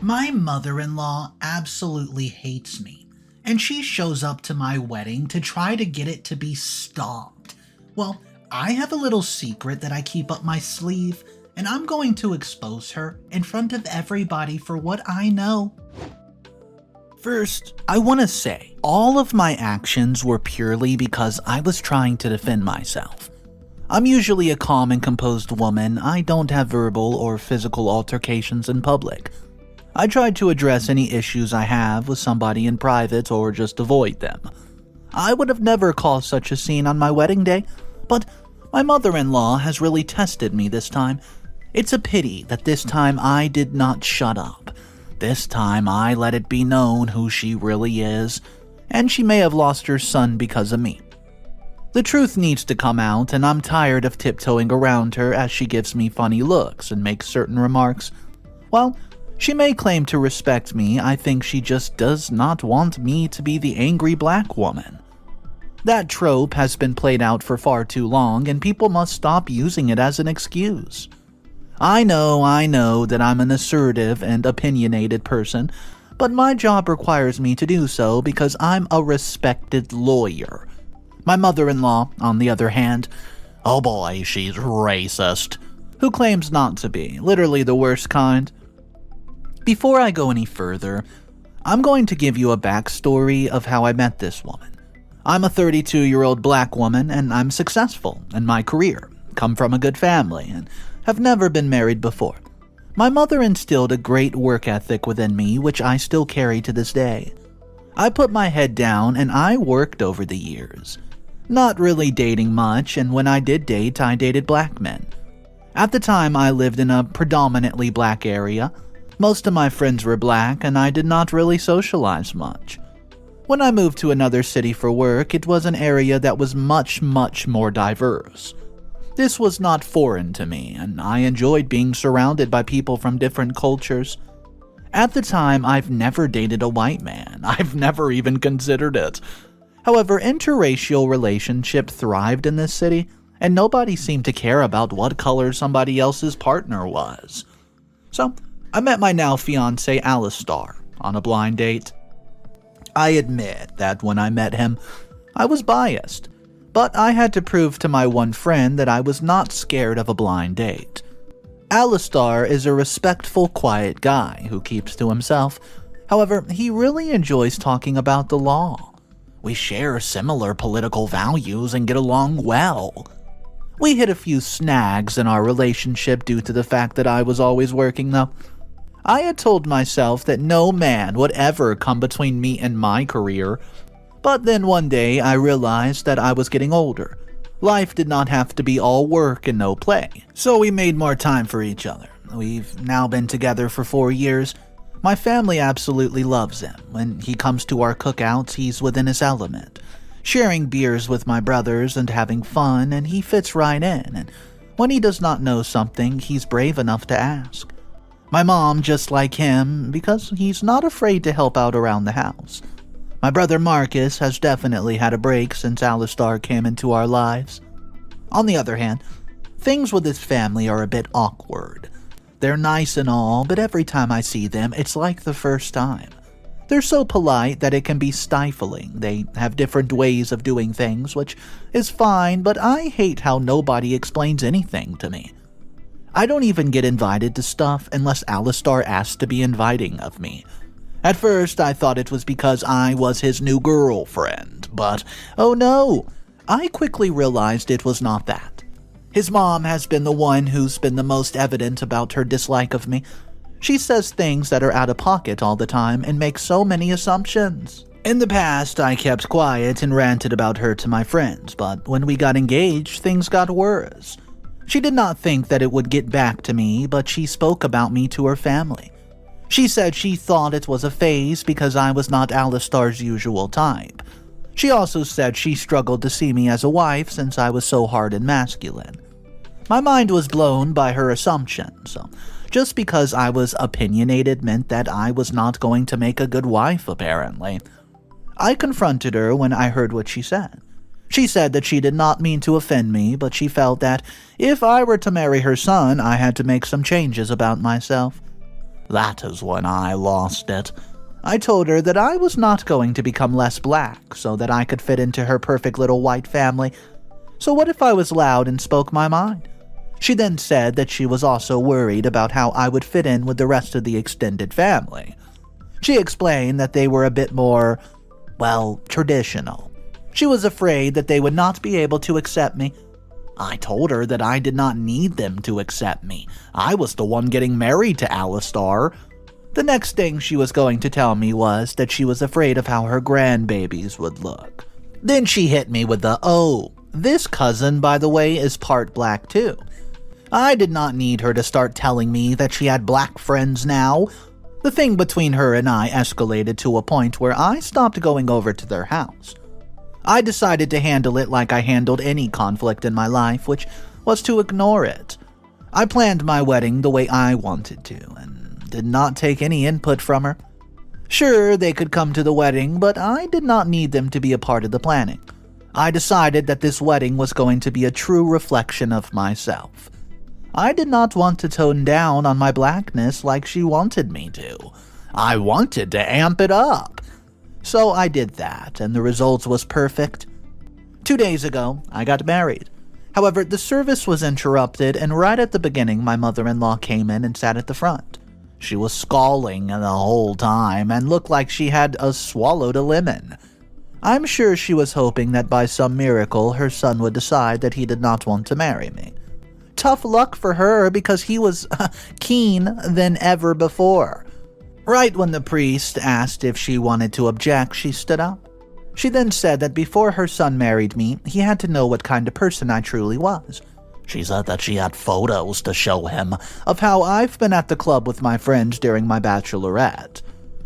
My mother-in-law absolutely hates me, and she shows up to my wedding to try to get it to be stopped. Well, I have a little secret that I keep up my sleeve, and I'm going to expose her in front of everybody for what I know. First, I want to say, all of my actions were purely because I was trying to defend myself. I'm usually a calm and composed woman. I don't have verbal or physical altercations in public. I tried to address any issues I have with somebody in private or just avoid them. I would have never caused such a scene on my wedding day, but my mother-in-law has really tested me this time. It's a pity that this time I did not shut up. This time I let it be known who she really is, and she may have lost her son because of me. The truth needs to come out, and I'm tired of tiptoeing around her as she gives me funny looks and makes certain remarks. While she may claim to respect me, I think she just does not want me to be the angry black woman. That trope has been played out for far too long, and people must stop using it as an excuse. I know that I'm an assertive and opinionated person, but my job requires me to do so because I'm a respected lawyer. My mother-in-law, on the other hand, oh boy, she's racist, who claims not to be, literally the worst kind. Before I go any further, I'm going to give you a backstory of how I met this woman. I'm a 32-year-old black woman, and I'm successful in my career, come from a good family, and have never been married before. My mother instilled a great work ethic within me, which I still carry to this day. I put my head down, and I worked over the years. Not really dating much, and when I did date, I dated black men. At the time, I lived in a predominantly black area. Most of my friends were black, and I did not really socialize much. When I moved to another city for work, it was an area that was much more diverse. This was not foreign to me, and I enjoyed being surrounded by people from different cultures. At the time, I've never dated a white man. I've never even considered it. However, interracial relationship thrived in this city, and nobody seemed to care about what color somebody else's partner was. So, I met my now fiancé Allistair on a blind date. I admit that when I met him, I was biased, but I had to prove to my one friend that I was not scared of a blind date. Allistair is a respectful, quiet guy who keeps to himself. However, he really enjoys talking about the law. We share similar political values and get along well. We hit a few snags in our relationship due to the fact that I was always working, though. I had told myself that no man would ever come between me and my career, but then one day I realized that I was getting older. Life did not have to be all work and no play, so we made more time for each other. We've now been together for 4 years. My family absolutely loves him. When he comes to our cookouts, he's within his element, sharing beers with my brothers and having fun, and he fits right in, and when he does not know something, he's brave enough to ask. My mom just like him because he's not afraid to help out around the house. My brother Marcus has definitely had a break since Allistair came into our lives. On the other hand, things with his family are a bit awkward. They're nice and all, but every time I see them, it's like the first time. They're so polite that it can be stifling. They have different ways of doing things, which is fine, but I hate how nobody explains anything to me. I don't even get invited to stuff unless Allistair asks to be inviting of me. At first, I thought it was because I was his new girlfriend, but oh no, I quickly realized it was not that. His mom has been the one who's been the most evident about her dislike of me. She says things that are out of pocket all the time and makes so many assumptions. In the past, I kept quiet and ranted about her to my friends, but when we got engaged, things got worse. She did not think that it would get back to me, but she spoke about me to her family. She said she thought it was a phase because I was not Allistair's usual type. She also said she struggled to see me as a wife since I was so hard and masculine. My mind was blown by her assumption, so just because I was opinionated meant that I was not going to make a good wife, apparently. I confronted her when I heard what she said. She said that she did not mean to offend me, but she felt that if I were to marry her son, I had to make some changes about myself. That is when I lost it. I told her that I was not going to become less black so that I could fit into her perfect little white family. So what if I was loud and spoke my mind? She then said that she was also worried about how I would fit in with the rest of the extended family. She explained that they were a bit more, traditional. She was afraid that they would not be able to accept me. I told her that I did not need them to accept me. I was the one getting married to Allistair. The next thing she was going to tell me was that she was afraid of how her grandbabies would look. Then she hit me with the, this cousin, by the way, is part black too. I did not need her to start telling me that she had black friends now. The thing between her and I escalated to a point where I stopped going over to their house. I decided to handle it like I handled any conflict in my life, which was to ignore it. I planned my wedding the way I wanted to, and did not take any input from her. Sure, they could come to the wedding, but I did not need them to be a part of the planning. I decided that this wedding was going to be a true reflection of myself. I did not want to tone down on my blackness like she wanted me to. I wanted to amp it up. So I did that, and the result was perfect. 2 days ago, I got married. However, the service was interrupted, and right at the beginning, my mother-in-law came in and sat at the front. She was scowling the whole time and looked like she had swallowed a lemon. I'm sure she was hoping that by some miracle her son would decide that he did not want to marry me. Tough luck for her because he was keen than ever before. Right when the priest asked if she wanted to object, she stood up. She then said that before her son married me, he had to know what kind of person I truly was. She said that she had photos to show him of how I've been at the club with my friends during my bachelorette.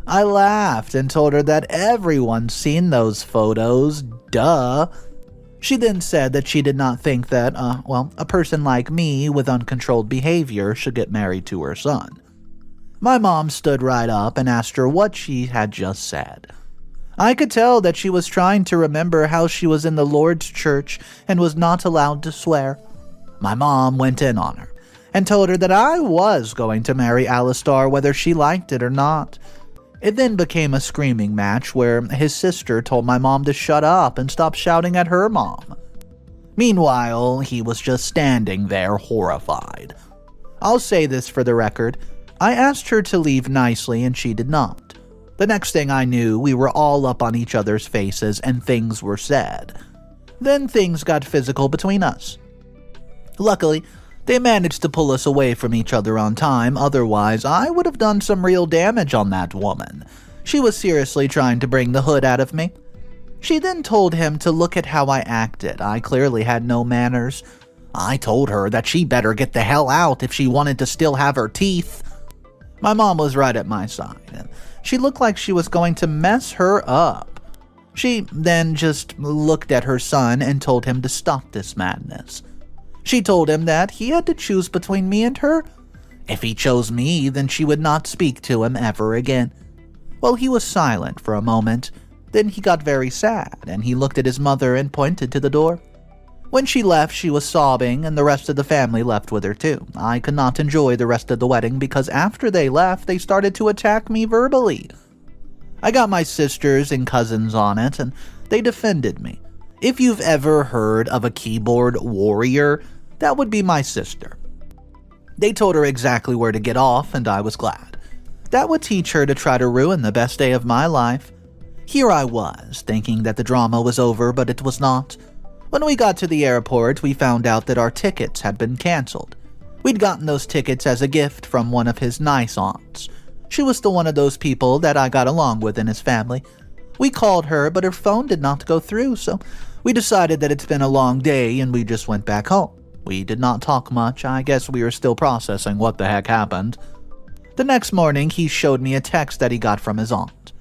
I laughed and told her that everyone's seen those photos, duh. She then said that she did not think that, a person like me with uncontrolled behavior should get married to her son. My mom stood right up and asked her what she had just said. I could tell that she was trying to remember how she was in the Lord's church and was not allowed to swear. My mom went in on her and told her that I was going to marry Allistair whether she liked it or not. It then became a screaming match where his sister told my mom to shut up and stop shouting at her mom. Meanwhile, he was just standing there horrified. I'll say this for the record. I asked her to leave nicely and she did not. The next thing I knew, we were all up on each other's faces and things were said. Then things got physical between us. Luckily, they managed to pull us away from each other on time, otherwise I would have done some real damage on that woman. She was seriously trying to bring the hood out of me. She then told him to look at how I acted. I clearly had no manners. I told her that she better get the hell out if she wanted to still have her teeth. My mom was right at my side, and she looked like she was going to mess her up. She then just looked at her son and told him to stop this madness. She told him that he had to choose between me and her. If he chose me, then she would not speak to him ever again. Well, he was silent for a moment. Then he got very sad, and he looked at his mother and pointed to the door. When she left, she was sobbing, and the rest of the family left with her too. I could not enjoy the rest of the wedding because after they left, they started to attack me verbally. I got my sisters and cousins on it, and they defended me. If you've ever heard of a keyboard warrior, that would be my sister. They told her exactly where to get off, and I was glad. That would teach her to try to ruin the best day of my life. Here I was, thinking that the drama was over, but it was not. When we got to the airport, we found out that our tickets had been canceled. We'd gotten those tickets as a gift from one of his nice aunts. She was one of those people that I got along with in his family. We called her, but her phone did not go through, so we decided that it's been a long day and we just went back home. We did not talk much. I guess we were still processing what the heck happened. The next morning, he showed me a text that he got from his aunt.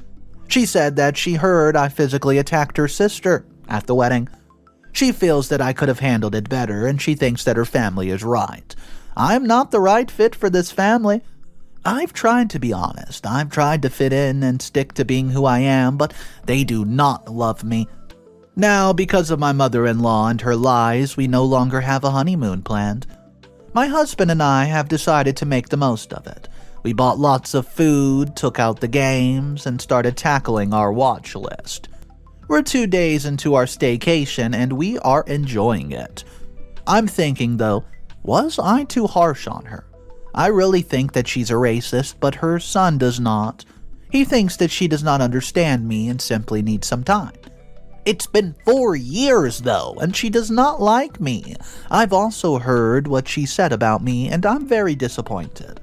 She said that she heard I physically attacked her sister at the wedding. She feels that I could have handled it better, and she thinks that her family is right. I'm not the right fit for this family. I've tried to be honest. I've tried to fit in and stick to being who I am, but they do not love me. Now, because of my mother-in-law and her lies, we no longer have a honeymoon planned. My husband and I have decided to make the most of it. We bought lots of food, took out the games, and started tackling our watch list. We're 2 days into our staycation and we are enjoying it. I'm thinking though, was I too harsh on her? I really think that she's a racist, but her son does not. He thinks that she does not understand me and simply needs some time. It's been 4 years though, and she does not like me. I've also heard what she said about me, and I'm very disappointed.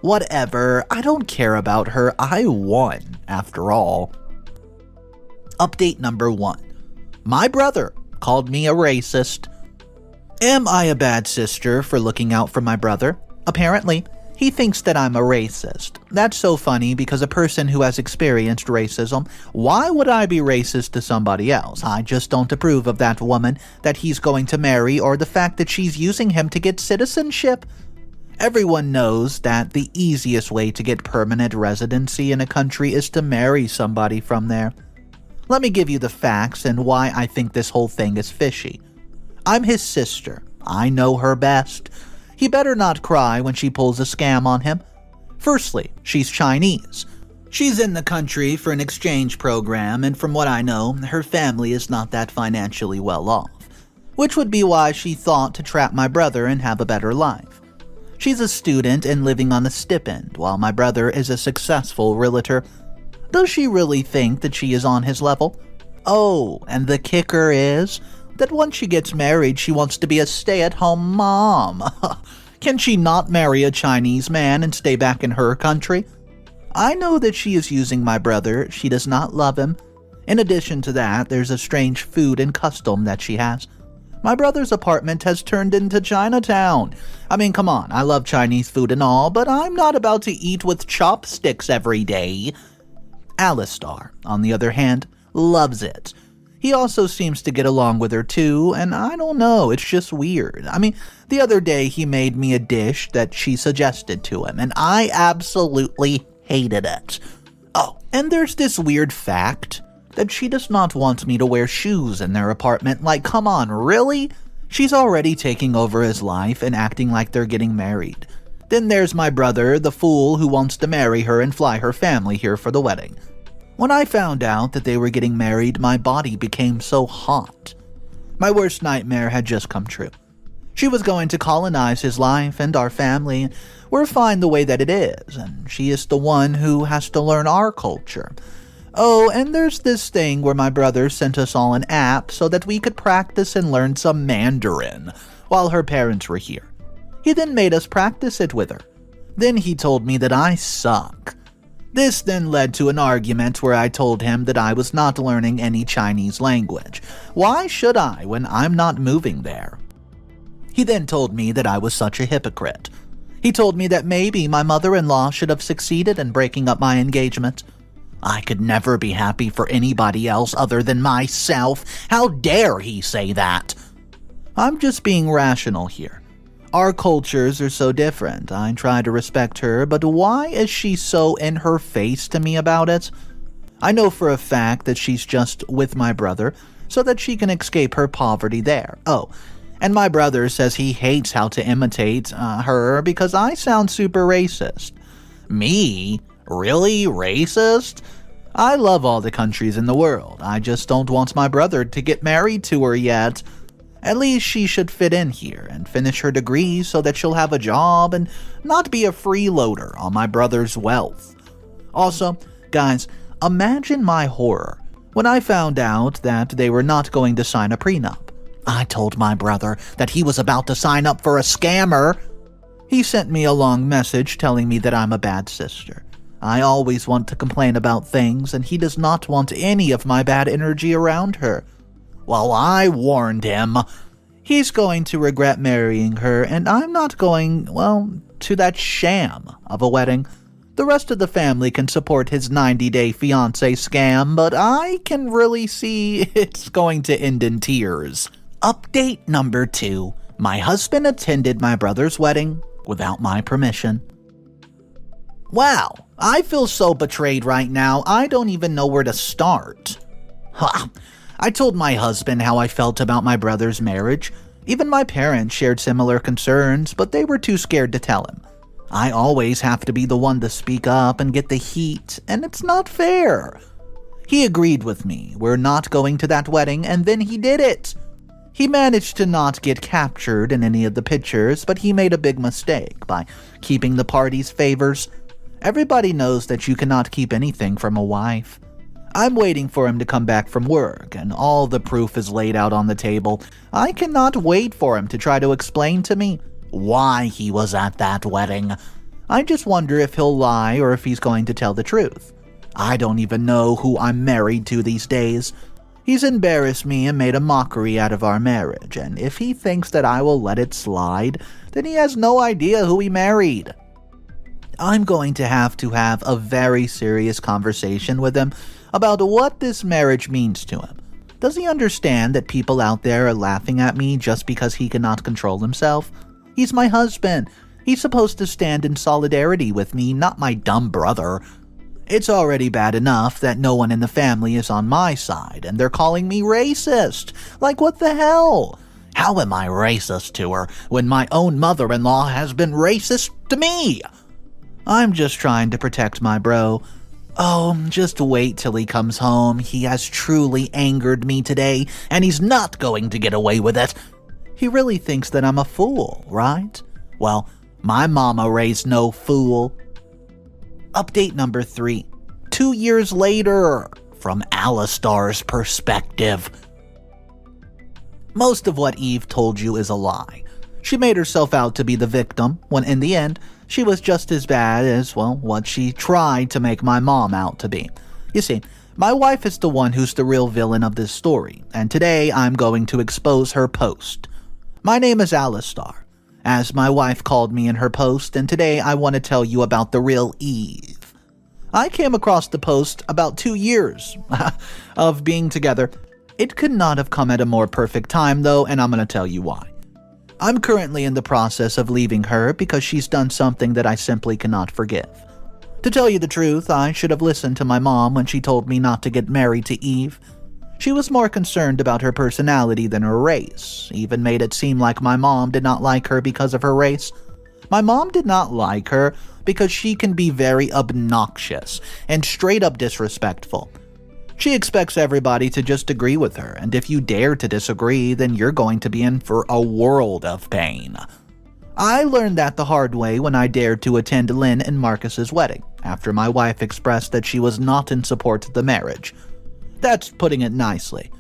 Whatever, I don't care about her. I won, after all. Update number 1. My brother called me a racist. Am I a bad sister for looking out for my brother? Apparently, he thinks that I'm a racist. That's so funny because a person who has experienced racism, why would I be racist to somebody else? I just don't approve of that woman that he's going to marry or the fact that she's using him to get citizenship. Everyone knows that the easiest way to get permanent residency in a country is to marry somebody from there. Let me give you the facts and why I think this whole thing is fishy. I'm his sister. I know her best. He better not cry when she pulls a scam on him. Firstly, she's Chinese. She's in the country for an exchange program, and from what I know, her family is not that financially well off, which would be why she thought to trap my brother and have a better life. She's a student and living on a stipend, while my brother is a successful realtor. Does she really think that she is on his level? Oh, and the kicker is that once she gets married, she wants to be a stay-at-home mom. Can she not marry a Chinese man and stay back in her country? I know that she is using my brother. She does not love him. In addition to that, there's a strange food and custom that she has. My brother's apartment has turned into Chinatown. I mean, come on, I love Chinese food and all, but I'm not about to eat with chopsticks every day. Allistair, on the other hand, loves it. He also seems to get along with her too, and I don't know, it's just weird. I mean, the other day he made me a dish that she suggested to him, and I absolutely hated it. Oh, and there's this weird fact that she does not want me to wear shoes in their apartment. Like, come on, really? She's already taking over his life and acting like they're getting married. Then there's my brother, the fool who wants to marry her and fly her family here for the wedding. When I found out that they were getting married, my body became so hot. My worst nightmare had just come true. She was going to colonize his life and our family. We're fine the way that it is, and she is the one who has to learn our culture. Oh, and there's this thing where my brother sent us all an app so that we could practice and learn some Mandarin while her parents were here. He then made us practice it with her. Then he told me that I suck. This then led to an argument where I told him that I was not learning any Chinese language. Why should I when I'm not moving there? He then told me that I was such a hypocrite. He told me that maybe my mother-in-law should have succeeded in breaking up my engagement. I could never be happy for anybody else other than myself. How dare he say that? I'm just being rational here. Our cultures are so different. I try to respect her, but why is she so in her face to me about it? I know for a fact that she's just with my brother so that she can escape her poverty there. Oh, and my brother says he hates how to imitate her because I sound super racist. Me? Really racist? I love all the countries in the world. I just don't want my brother to get married to her yet. At least she should fit in here and finish her degree so that she'll have a job and not be a freeloader on my brother's wealth. Also, guys, imagine my horror when I found out that they were not going to sign a prenup. I told my brother that he was about to sign up for a scammer. He sent me a long message telling me that I'm a bad sister. I always want to complain about things, and he does not want any of my bad energy around her. Well, I warned him. He's going to regret marrying her, and I'm not going, to that sham of a wedding. The rest of the family can support his 90-day fiancé scam, but I can really see it's going to end in tears. Update number 2. My husband attended my brother's wedding without my permission. Wow, I feel so betrayed right now, I don't even know where to start. I told my husband how I felt about my brother's marriage. Even my parents shared similar concerns, but they were too scared to tell him. I always have to be the one to speak up and get the heat, and it's not fair. He agreed with me. We're not going to that wedding, and then he did it. He managed to not get captured in any of the pictures, but he made a big mistake by keeping the party's favors. Everybody knows that you cannot keep anything from a wife. I'm waiting for him to come back from work, and all the proof is laid out on the table. I cannot wait for him to try to explain to me why he was at that wedding. I just wonder if he'll lie or if he's going to tell the truth. I don't even know who I'm married to these days. He's embarrassed me and made a mockery out of our marriage, and if he thinks that I will let it slide, then he has no idea who he married. I'm going to have a very serious conversation with him about what this marriage means to him. Does he understand that people out there are laughing at me just because he cannot control himself? He's my husband. He's supposed to stand in solidarity with me, not my dumb brother. It's already bad enough that no one in the family is on my side, and they're calling me racist. Like, what the hell? How am I racist to her when my own mother-in-law has been racist to me? I'm just trying to protect my bro. Oh, just wait till he comes home. He has truly angered me today, and he's not going to get away with it. He really thinks that I'm a fool, right? Well, my mama raised no fool. Update number 3. 2 years later, from Allistair's perspective. Most of what Eve told you is a lie. She made herself out to be the victim, when in the end, she was just as bad as, well, what she tried to make my mom out to be. You see, my wife is the one who's the real villain of this story, and today I'm going to expose her post. My name is Allistair, as my wife called me in her post, and today I want to tell you about the real Eve. I came across the post about 2 years of being together. It could not have come at a more perfect time, though, and I'm going to tell you why. I'm currently in the process of leaving her because she's done something that I simply cannot forgive. To tell you the truth, I should have listened to my mom when she told me not to get married to Eve. She was more concerned about her personality than her race, even made it seem like my mom did not like her because of her race. My mom did not like her because she can be very obnoxious and straight up disrespectful. She expects everybody to just agree with her, and if you dare to disagree, then you're going to be in for a world of pain. I learned that the hard way when I dared to attend Lynn and Marcus's wedding, after my wife expressed that she was not in support of the marriage. That's putting it nicely.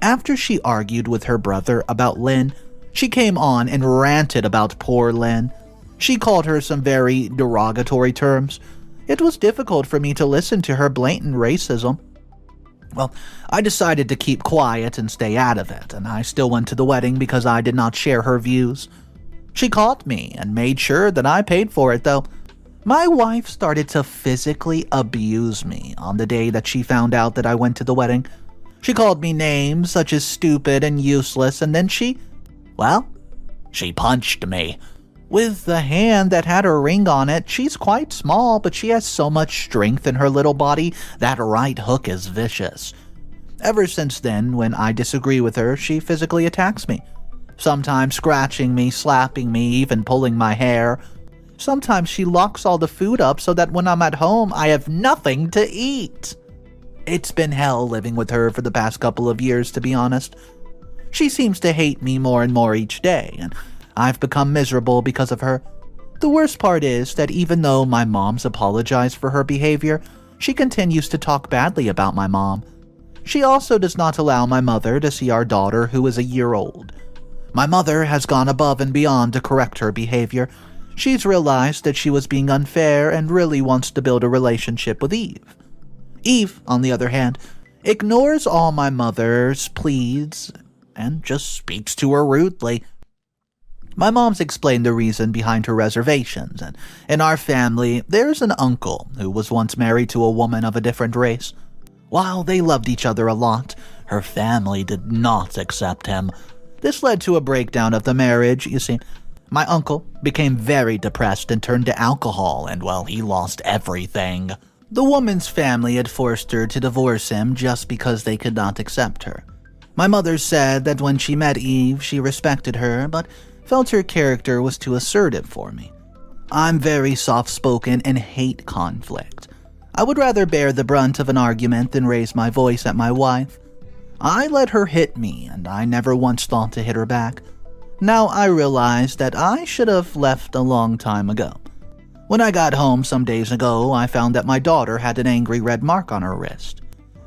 After she argued with her brother about Lynn, she came on and ranted about poor Lynn. She called her some very derogatory terms. It was difficult for me to listen to her blatant racism. Well, I decided to keep quiet and stay out of it, and I still went to the wedding because I did not share her views. She caught me and made sure that I paid for it, though. My wife started to physically abuse me on the day that she found out that I went to the wedding. She called me names such as stupid and useless, and then she punched me. With the hand that had her ring on it, she's quite small, but she has so much strength in her little body, that right hook is vicious. Ever since then, when I disagree with her, she physically attacks me. Sometimes scratching me, slapping me, even pulling my hair. Sometimes she locks all the food up so that when I'm at home, I have nothing to eat. It's been hell living with her for the past couple of years, to be honest. She seems to hate me more and more each day, and I've become miserable because of her. The worst part is that even though my mom's apologized for her behavior, she continues to talk badly about my mom. She also does not allow my mother to see our daughter, who is a year old. My mother has gone above and beyond to correct her behavior. She's realized that she was being unfair and really wants to build a relationship with Eve. Eve, on the other hand, ignores all my mother's pleas and just speaks to her rudely. My mom's explained the reason behind her reservations, and in our family, there's an uncle who was once married to a woman of a different race. While they loved each other a lot, her family did not accept him. This led to a breakdown of the marriage. You see, my uncle became very depressed and turned to alcohol, and well, he lost everything. The woman's family had forced her to divorce him just because they could not accept her. My mother said that when she met Eve, she respected her, but felt her character was too assertive for me. I'm very soft-spoken and hate conflict. I would rather bear the brunt of an argument than raise my voice at my wife. I let her hit me, and I never once thought to hit her back. Now I realize that I should have left a long time ago. When I got home some days ago, I found that my daughter had an angry red mark on her wrist.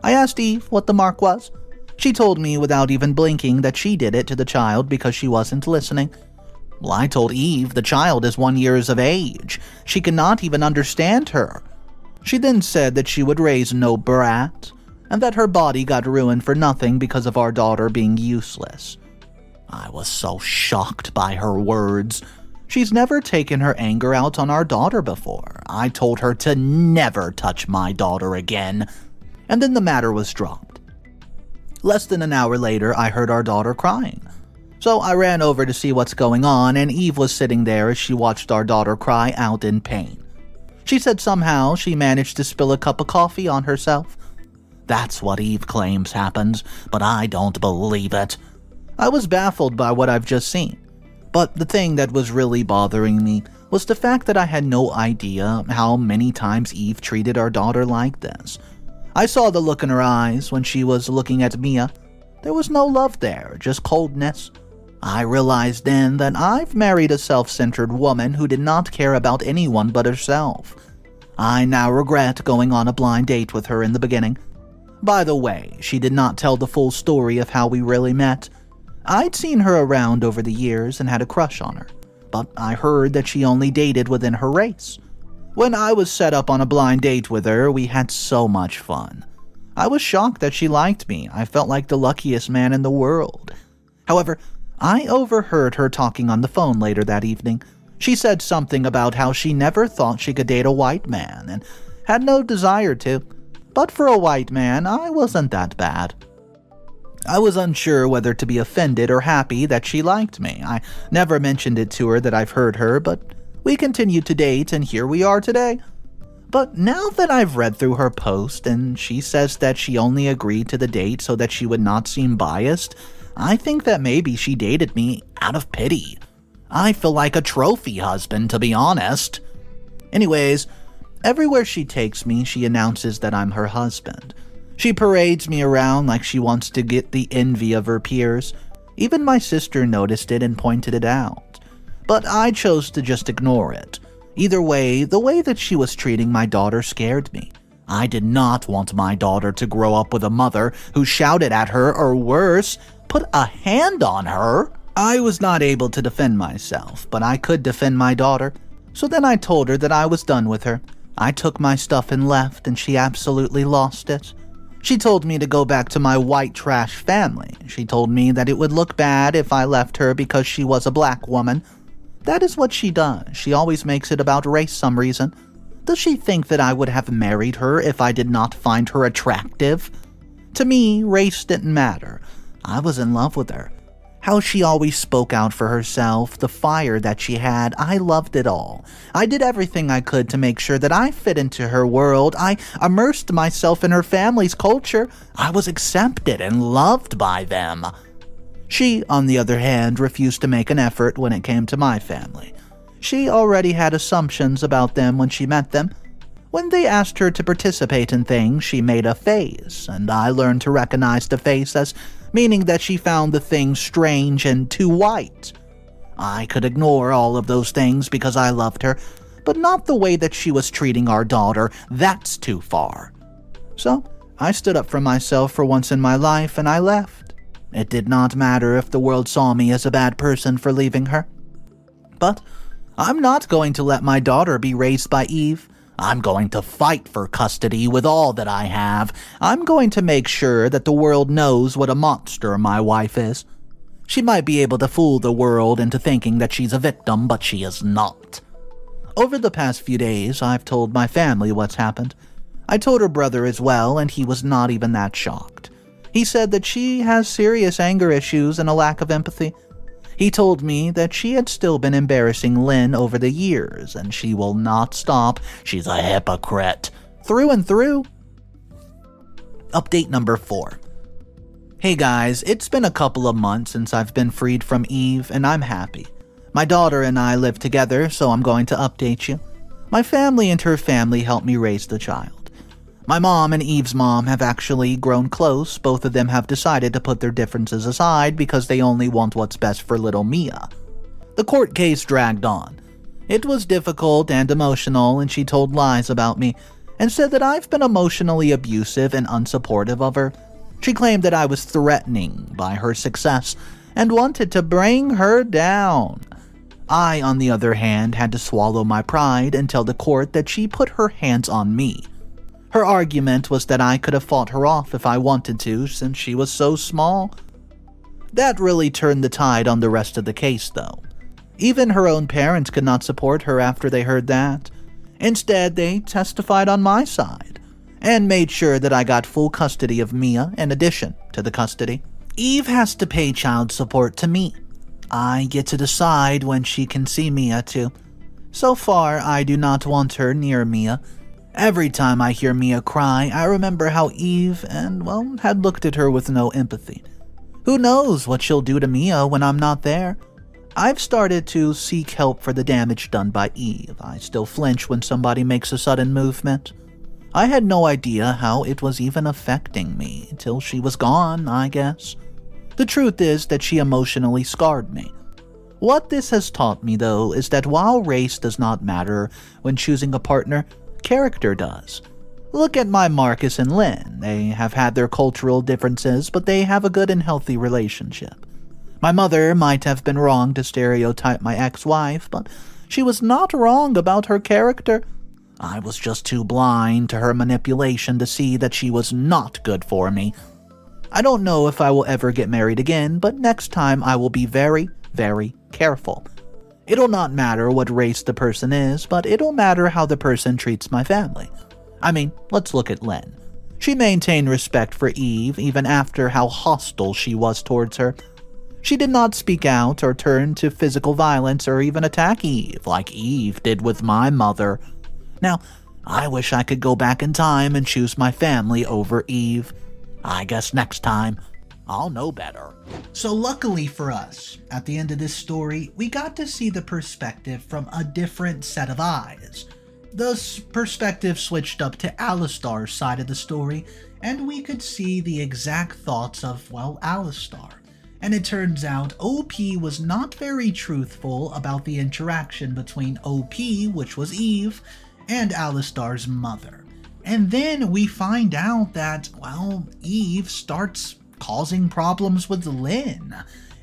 I asked Eve what the mark was. She told me without even blinking that she did it to the child because she wasn't listening. Well, I told Eve the child is 1 year of age. She cannot even understand her. She then said that she would raise no brat, and that her body got ruined for nothing because of our daughter being useless. I was so shocked by her words. She's never taken her anger out on our daughter before. I told her to never touch my daughter again, and then the matter was dropped. Less than an hour later, I heard our daughter crying. So I ran over to see what's going on, and Eve was sitting there as she watched our daughter cry out in pain. She said somehow she managed to spill a cup of coffee on herself. That's what Eve claims happens, but I don't believe it. I was baffled by what I've just seen. But the thing that was really bothering me was the fact that I had no idea how many times Eve treated our daughter like this. I saw the look in her eyes when she was looking at Mia. There was no love there, just coldness. I realized then that I've married a self-centered woman who did not care about anyone but herself. I now regret going on a blind date with her in the beginning. By the way, she did not tell the full story of how we really met. I'd seen her around over the years and had a crush on her, but I heard that she only dated within her race. When I was set up on a blind date with her, we had so much fun. I was shocked that she liked me. I felt like the luckiest man in the world. However, I overheard her talking on the phone later that evening. She said something about how she never thought she could date a white man and had no desire to. But for a white man, I wasn't that bad. I was unsure whether to be offended or happy that she liked me. I never mentioned it to her that I've heard her, but we continued to date and here we are today. But now that I've read through her post and she says that she only agreed to the date so that she would not seem biased, I think that maybe she dated me out of pity. I feel like a trophy husband, to be honest. Anyways, everywhere she takes me, she announces that I'm her husband. She parades me around like she wants to get the envy of her peers. Even my sister noticed it and pointed it out. But I chose to just ignore it. Either way, the way that she was treating my daughter scared me. I did not want my daughter to grow up with a mother who shouted at her or worse, put a hand on her. I was not able to defend myself, but I could defend my daughter. So then I told her that I was done with her. I took my stuff and left, and she absolutely lost it. She told me to go back to my white trash family. She told me that it would look bad if I left her because she was a black woman. That is what she does. She always makes it about race some reason. Does she think that I would have married her if I did not find her attractive? To me, race didn't matter. I was in love with her. How she always spoke out for herself, the fire that she had, I loved it all. I did everything I could to make sure that I fit into her world. I immersed myself in her family's culture. I was accepted and loved by them. She, on the other hand, refused to make an effort when it came to my family. She already had assumptions about them when she met them. When they asked her to participate in things, she made a face, and I learned to recognize the face as meaning that she found the thing strange and too white. I could ignore all of those things because I loved her, but not the way that she was treating our daughter. That's too far. So I stood up for myself for once in my life and I left. It did not matter if the world saw me as a bad person for leaving her. But I'm not going to let my daughter be raised by Eve. I'm going to fight for custody with all that I have. I'm going to make sure that the world knows what a monster my wife is. She might be able to fool the world into thinking that she's a victim, but she is not. Over the past few days, I've told my family what's happened. I told her brother as well, and he was not even that shocked. He said that she has serious anger issues and a lack of empathy. He told me that she had still been embarrassing Lynn over the years, and she will not stop. She's a hypocrite. Through and through. Update number 4. Hey guys, it's been a couple of months since I've been freed from Eve, and I'm happy. My daughter and I live together, so I'm going to update you. My family and her family helped me raise the child. My mom and Eve's mom have actually grown close. Both of them have decided to put their differences aside because they only want what's best for little Mia. The court case dragged on. It was difficult and emotional, and she told lies about me and said that I've been emotionally abusive and unsupportive of her. She claimed that I was threatening by her success and wanted to bring her down. I, on the other hand, had to swallow my pride and tell the court that she put her hands on me. Her argument was that I could have fought her off if I wanted to, since she was so small. That really turned the tide on the rest of the case, though. Even her own parents could not support her after they heard that. Instead, they testified on my side and made sure that I got full custody of Mia in addition to the custody. Eve has to pay child support to me. I get to decide when she can see Mia too. So far, I do not want her near Mia. Every time I hear Mia cry, I remember how Eve had looked at her with no empathy. Who knows what she'll do to Mia when I'm not there? I've started to seek help for the damage done by Eve. I still flinch when somebody makes a sudden movement. I had no idea how it was even affecting me till she was gone, I guess. The truth is that she emotionally scarred me. What this has taught me, though, is that while race does not matter when choosing a partner, character does. Look at my Marcus and Lynn. They have had their cultural differences, but they have a good and healthy relationship. My mother might have been wrong to stereotype my ex-wife, but she was not wrong about her character. I was just too blind to her manipulation to see that she was not good for me. I don't know if I will ever get married again, but next time I will be very, very careful. It'll not matter what race the person is, but it'll matter how the person treats my family. I mean, let's look at Lynn. She maintained respect for Eve even after how hostile she was towards her. She did not speak out or turn to physical violence or even attack Eve like Eve did with my mother. Now, I wish I could go back in time and choose my family over Eve. I guess next time, I'll know better. So luckily for us, at the end of this story, we got to see the perspective from a different set of eyes. The perspective switched up to Allistair's side of the story, and we could see the exact thoughts of, Allistair. And it turns out OP was not very truthful about the interaction between OP, which was Eve, and Allistair's mother. And then we find out that, Eve starts causing problems with Lynn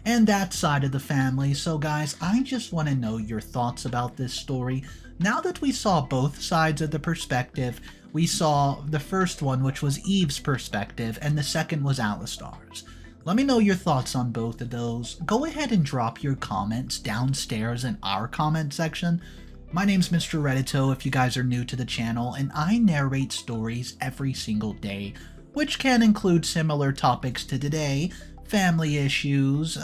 and that side of the family. So guys, I just want to know your thoughts about this story. Now that we saw both sides of the perspective, we saw the first one, which was Eve's perspective, and the second was Allistair's. Let me know your thoughts on both of those. Go ahead and drop your comments downstairs in our comment section. My name's Mr. Reddito if you guys are new to the channel, and I narrate stories every single day, which can include similar topics to today, family issues,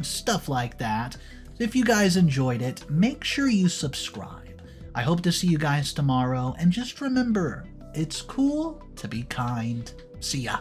stuff like that. If you guys enjoyed it, make sure you subscribe. I hope to see you guys tomorrow, and just remember, it's cool to be kind. See ya.